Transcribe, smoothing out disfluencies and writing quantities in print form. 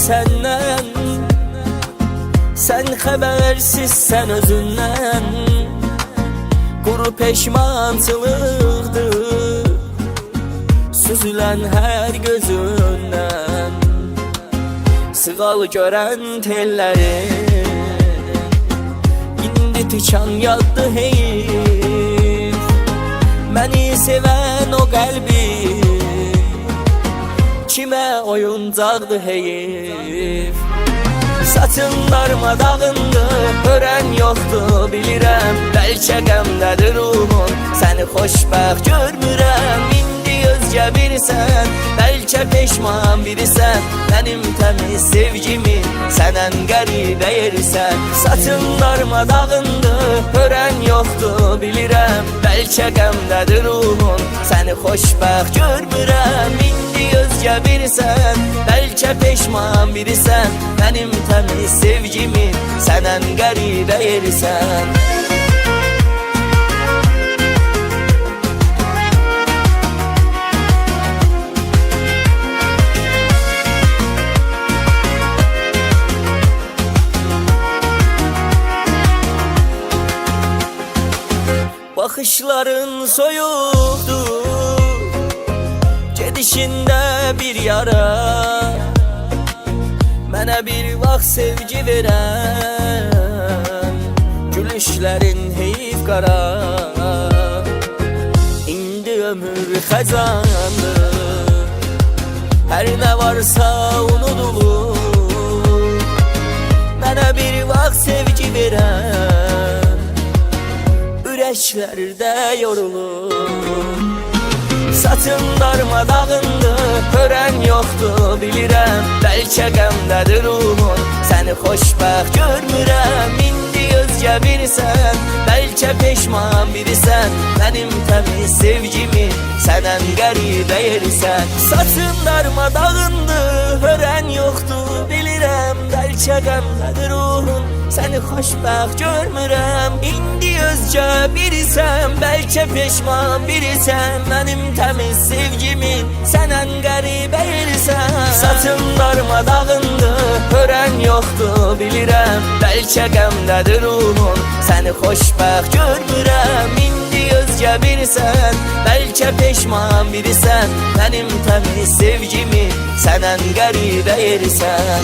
senden. Sen xəbərsiz sən özündən. Quru peşmançılıqdır süzülən hər gözündən. Sığal görən tellərin indi tikan yaddı heyif. Məni sevən o qəlbi kimə oyuncaqdı heyif. Saçın darmadağındı, görən yoxdur bilirəm. Bəlkə qəmdədir ruhun, səni xoşbəxt görmürəm. İndi özgə birisən, bəlkə peşman birisən. Mənim təmiz sevgimi sənən qəribə yerisən. Saçın darmadağındı, görən yoxdur bilirəm. Bəlkə qəmdədir ruhun, səni xoşbəxt görmürəm. İndi özgə birisən, bəlkə peşman birisən. Mənim təmiz sevgimi sənən qəribə yerisən. Baxışların soyuqdur, gedişində bir yara. Mənə bir vaxt sevgi verən, gülüşlərin heyif qara. İndi ömür xəzandır, hər nə varsa unudulur. Mənə bir vaxt sevgi verən, ürəklərdə yorulur. Saçın darmadağındı, görən yoxdur bilirəm. Bəlkə qəmdədir ruhun, səni xoşbəxt görmürəm. İndi özgə birisən, bəlkə peşman birisən. Mənim təmiz sevgimi sənən qəribə yerisən. Saçın darmadağındı, görən yoxdur bilirəm. Bəlkə qəmdədir ruhun, səni xoşbəxt görmürəm. İndi özgə birisən, bəlkə peşman birisən. Mənim təmiz sevgimi sənən qəribə yerisən. Saçın darmadağındı, görən yoxdur bilirəm. Bəlkə qəmdədir ruhun, səni xoşbəxt görmürəm. İndi özgə birisən, bəlkə peşman birisən. Mənim təmiz sevgimi sənən qəribə yerisən.